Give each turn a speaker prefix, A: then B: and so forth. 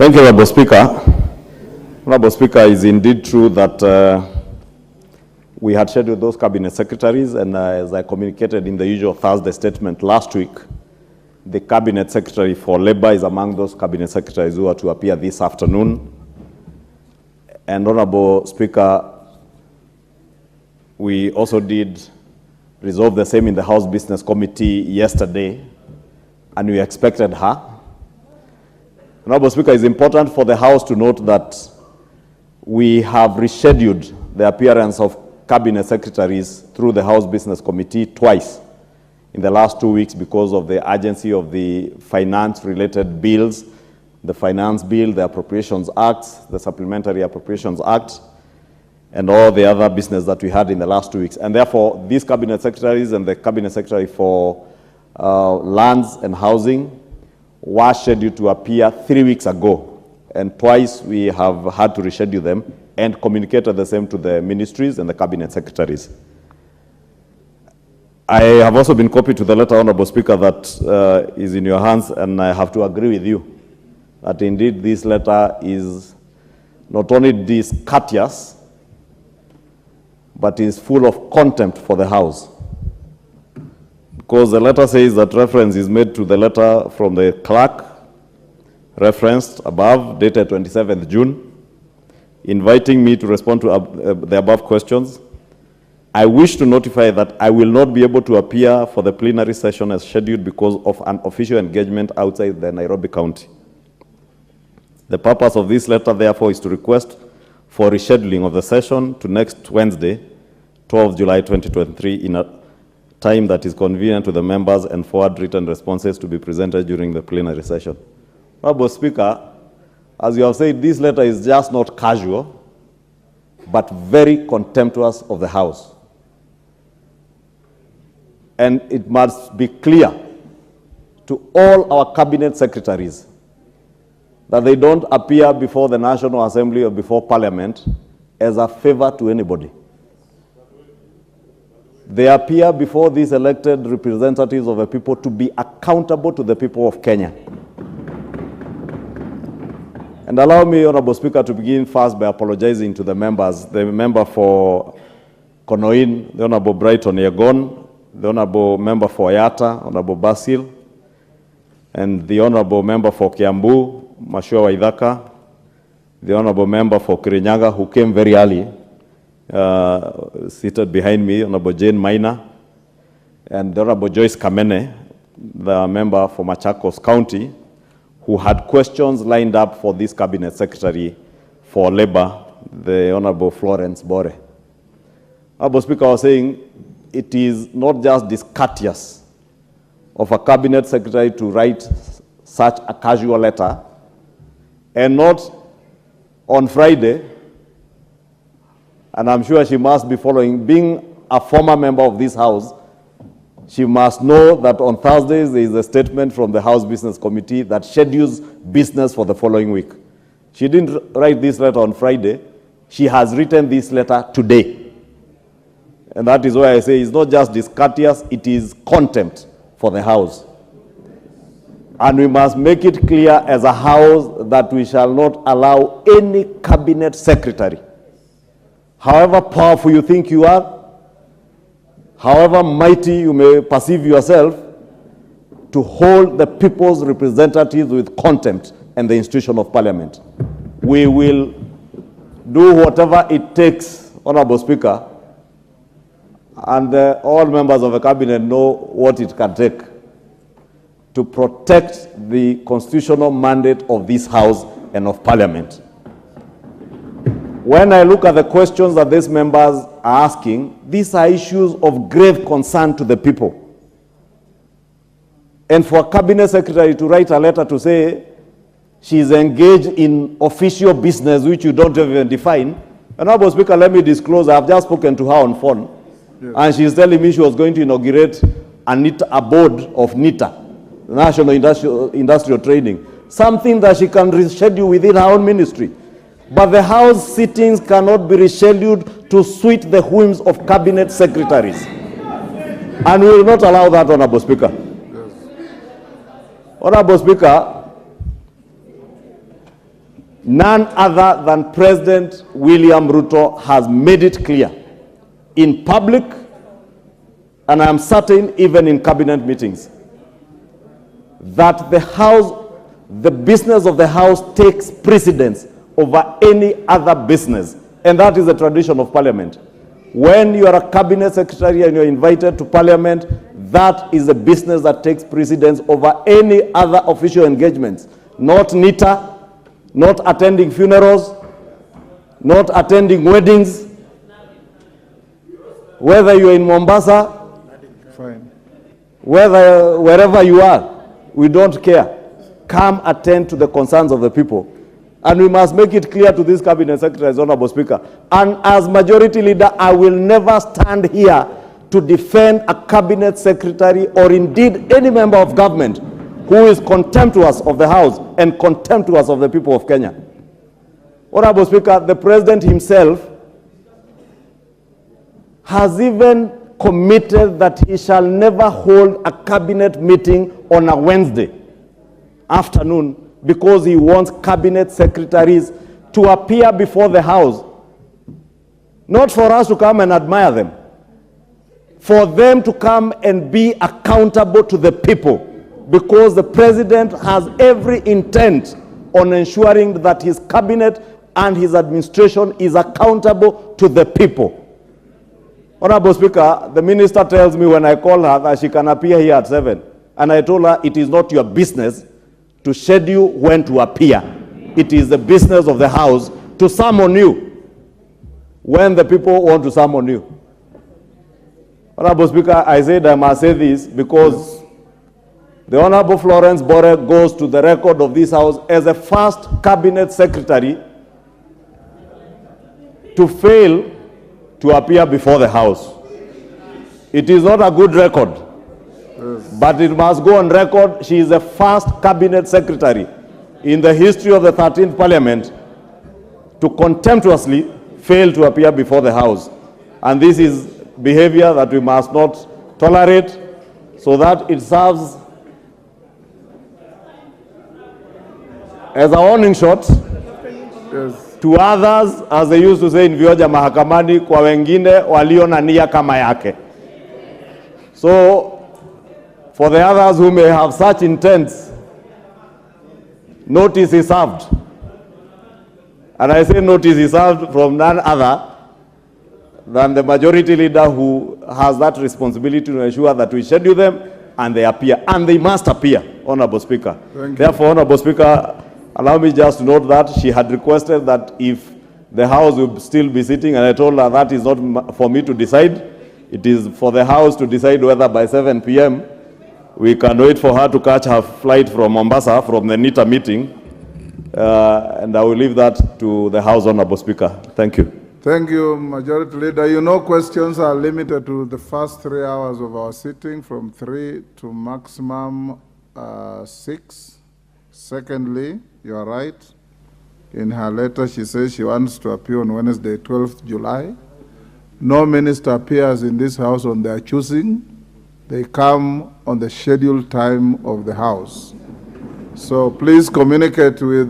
A: Thank you, Honorable Speaker. Honorable Speaker, it is indeed true that we had scheduled those cabinet secretaries, and as I communicated in the usual Thursday statement last week, the cabinet secretary for labor is among those cabinet secretaries who are to appear this afternoon. And Honorable Speaker, we also did resolve the same in the House Business Committee yesterday, and we expected her. Honorable Speaker, it's important for the House to note that we have rescheduled the appearance of cabinet secretaries through the House Business Committee twice in the last 2 weeks because of the urgency of the finance-related bills, the Finance Bill, the Appropriations Act, the Supplementary Appropriations Act, and all the other business that we had in the last 2 weeks. And therefore, these cabinet secretaries and the cabinet secretary for lands and housing were scheduled to appear 3 weeks ago. And twice we have had to reschedule them and communicated the same to the ministries and the cabinet secretaries. I have also been copied to the letter, Honorable Speaker, that is in your hands, and I have to agree with you that indeed this letter is not only discourteous, but is full of contempt for the House. Because the letter says that reference is made to the letter from the clerk, referenced above, dated 27th June, inviting me to respond to the above questions. I wish to notify that I will not be able to appear for the plenary session as scheduled because of an official engagement outside the Nairobi County. The purpose of this letter, therefore, is to request for rescheduling of the session to next Wednesday, 12 July 2023, in a time that is convenient to the members, and forward written responses to be presented during the plenary session. Honorable Speaker, as you have said, this letter is just not casual, but very contemptuous of the House. And it must be clear to all our cabinet secretaries that they don't appear before the National Assembly or before Parliament as a favor to anybody. They appear before these elected representatives of the people to be accountable to the people of Kenya. And allow me, Honorable Speaker, to begin first by apologizing to the members. The member for Konoin, the Honorable Brighton Yegon, the Honorable member for Yatta, Honorable Basil, and the Honorable member for Kiambu, Mashua Waithaka, the Honorable member for Kirinyaga, who came very early, seated behind me, Honorable Jane Maina, and the Honorable Joyce Kamene, the member for Machakos County, who had questions lined up for this cabinet secretary for labor, the Honorable Florence Bore. Honorable Speaker, I was saying it is not just discourteous of a cabinet secretary to write such a casual letter, and not on Friday, and I'm sure she must be following, being a former member of this House, she must know that on Thursdays there is a statement from the House Business Committee that schedules business for the following week. She didn't write this letter on Friday. She has written this letter today. And that is why I say it's not just discourteous, it is contempt for the House. And we must make it clear as a House that we shall not allow any cabinet secretary, however powerful you think you are, however mighty you may perceive yourself, to hold the people's representatives with contempt and the institution of Parliament. We will do whatever it takes, Honorable Speaker, and all members of the cabinet know what it can take to protect the constitutional mandate of this House and of Parliament. When I look at the questions that these members are asking, these are issues of grave concern to the people. And for a cabinet secretary to write a letter to say she's engaged in official business which you don't even define, Honorable Speaker, let me disclose, I've just spoken to her on phone, yes, and she's telling me she was going to inaugurate a board of NITA, National Industrial Training, something that she can reschedule within her own ministry. But the House sittings cannot be rescheduled to suit the whims of cabinet secretaries. And we will not allow that, Honorable Speaker. Yes. Honorable Speaker, None other than President William Ruto has made it clear in public, and I am certain even in cabinet meetings, that the business of the house takes precedence over any other business. And that is the tradition of parliament. When you are a cabinet secretary and you're invited to parliament, that is a business that takes precedence over any other official engagements. Not NITA, not attending funerals, not attending weddings. Whether you're in Mombasa, fine. Wherever you are, we don't care. Come attend to the concerns of the people. And we must make it clear to this cabinet secretary, Honorable Speaker. And as majority leader, I will never stand here to defend a cabinet secretary or indeed any member of government who is contemptuous of the House and contemptuous of the people of Kenya. Honorable Speaker, the President himself has even committed that he shall never hold a cabinet meeting on a Wednesday afternoon because he wants cabinet secretaries to appear before the House. Not for us to come and admire them, for them to come and be accountable to the people, because the President has every intent on ensuring that his cabinet and his administration is accountable to the people. Honorable Speaker, the minister tells me when I call her that she can appear here at 7. And I told her it is not your business to schedule when to appear. It is the business of the House to summon you when the people want to summon you. Honorable Speaker, I said I must say this because the Honorable Florence goes to the record of this House as the first cabinet secretary to fail to appear before the House. It is not a good record. But it must go on record, she is the first cabinet secretary in the history of the 13th Parliament to contemptuously fail to appear before the House. And this is behavior that we must not tolerate, so that it serves as a warning shot to others, as they used to say in Vioja mahakamani, kwa wengine walio na nia kama yake. So, for the others who may have such intents, notice is served. And I say notice is served from none other than the majority leader who has that responsibility to ensure that we schedule them and they appear. And they must appear, Honorable Speaker. Therefore, Honorable Speaker, allow me just to note that she had requested that if the House will still be sitting, and I told her that is not for me to decide. It is for the House to decide whether by 7 p.m. we can wait for her to catch her flight from Mombasa, from the NITA meeting. And I will leave that to the House, Honorable Speaker. Thank you.
B: Thank you, Majority Leader. You know, questions are limited to the first 3 hours of our sitting, from 3 to maximum 6. Secondly, you are right. In her letter, she says she wants to appear on Wednesday, 12th July. No minister appears in this House on their choosing. They come on the scheduled time of the House. So please communicate with